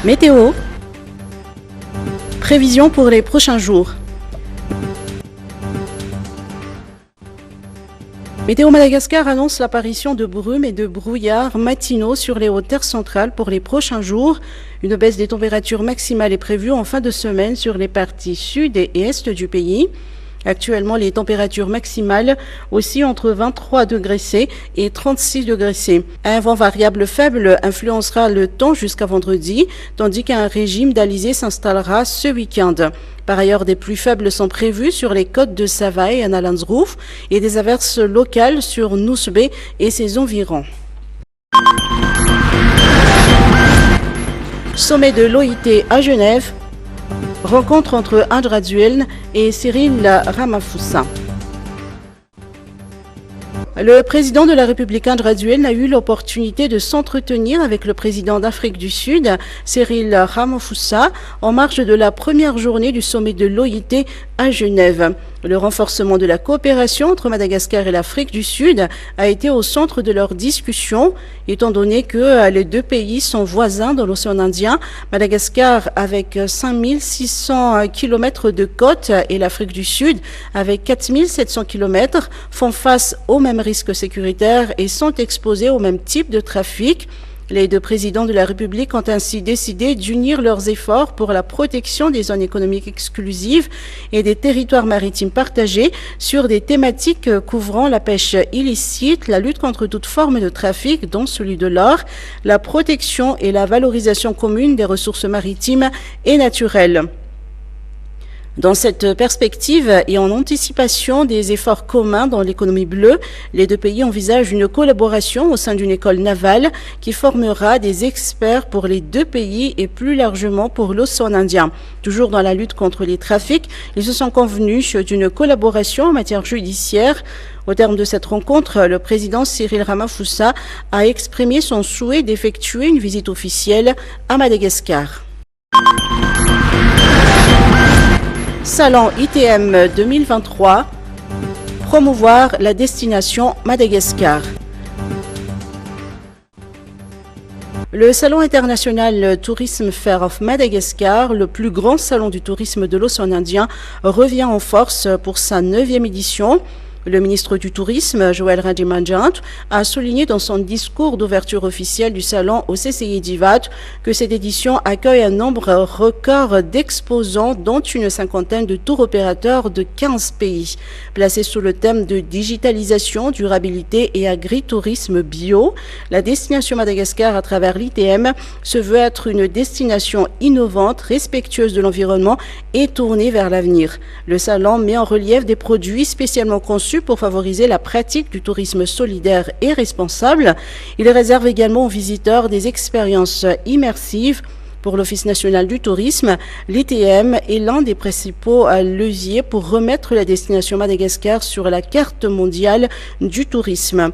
Météo. Prévision pour les prochains jours. Météo Madagascar annonce l'apparition de brumes et de brouillards matinaux sur les hautes terres centrales pour les prochains jours. Une baisse des températures maximales est prévue en fin de semaine sur les parties sud et est du pays. Actuellement, les températures maximales oscillent entre 23 degrés C et 36 degrés C. Un vent variable faible influencera le temps jusqu'à vendredi, tandis qu'un régime d'alizé s'installera ce week-end. Par ailleurs, des pluies faibles sont prévues sur les côtes de Savaï et Analandsroof et des averses locales sur Nousbé et ses environs. Sommet de l'OIT à Genève. Rencontre entre Andra Dueln et Cyril Ramaphosa. Le président de la République Andra Dueln a eu l'opportunité de s'entretenir avec le président d'Afrique du Sud, Cyril Ramaphosa, en marge de la première journée du sommet de l'OIT à Genève. Le renforcement de la coopération entre Madagascar et l'Afrique du Sud a été au centre de leur discussion, étant donné que les deux pays sont voisins dans l'océan Indien. Madagascar avec 5600 km de côte et l'Afrique du Sud avec 4700 km font face aux mêmes risques sécuritaires et sont exposés au même type de trafic. Les deux présidents de la République ont ainsi décidé d'unir leurs efforts pour la protection des zones économiques exclusives et des territoires maritimes partagés sur des thématiques couvrant la pêche illicite, la lutte contre toute forme de trafic, dont celui de l'or, la protection et la valorisation commune des ressources maritimes et naturelles. Dans cette perspective et en anticipation des efforts communs dans l'économie bleue, les deux pays envisagent une collaboration au sein d'une école navale qui formera des experts pour les deux pays et plus largement pour l'océan Indien. Toujours dans la lutte contre les trafics, ils se sont convenus d'une collaboration en matière judiciaire. Au terme de cette rencontre, le président Cyril Ramaphosa a exprimé son souhait d'effectuer une visite officielle à Madagascar. Salon ITM 2023, promouvoir la destination Madagascar. Le Salon international Tourism Fair of Madagascar, le plus grand salon du tourisme de l'océan Indien, revient en force pour sa 9e édition. Le ministre du Tourisme, Joël Radimanjant, a souligné dans son discours d'ouverture officielle du salon au CCI d'Ivat que cette édition accueille un nombre record d'exposants, dont une cinquantaine de tours opérateurs de 15 pays. Placé sous le thème de digitalisation, durabilité et agritourisme bio, la destination Madagascar à travers l'ITM se veut être une destination innovante, respectueuse de l'environnement et tournée vers l'avenir. Le salon met en relief des produits spécialement conçus pour favoriser la pratique du tourisme solidaire et responsable. Il réserve également aux visiteurs des expériences immersives. Pour l'Office national du tourisme, l'ITM est l'un des principaux leviers pour remettre la destination Madagascar sur la carte mondiale du tourisme.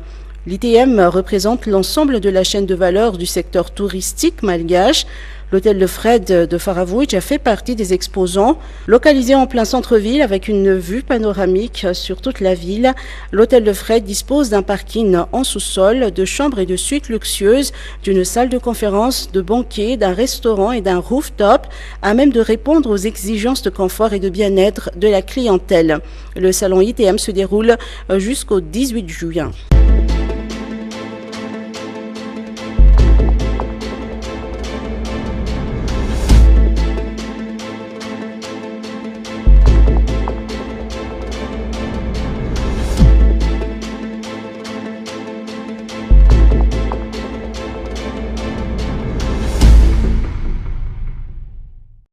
L'ITM représente l'ensemble de la chaîne de valeur du secteur touristique malgache. L'hôtel de Fred de Faravouj a fait partie des exposants. Localisé en plein centre-ville avec une vue panoramique sur toute la ville, l'hôtel de Fred dispose d'un parking en sous-sol, de chambres et de suites luxueuses, d'une salle de conférence, de banquets, d'un restaurant et d'un rooftop, à même de répondre aux exigences de confort et de bien-être de la clientèle. Le salon ITM se déroule jusqu'au 18 juin.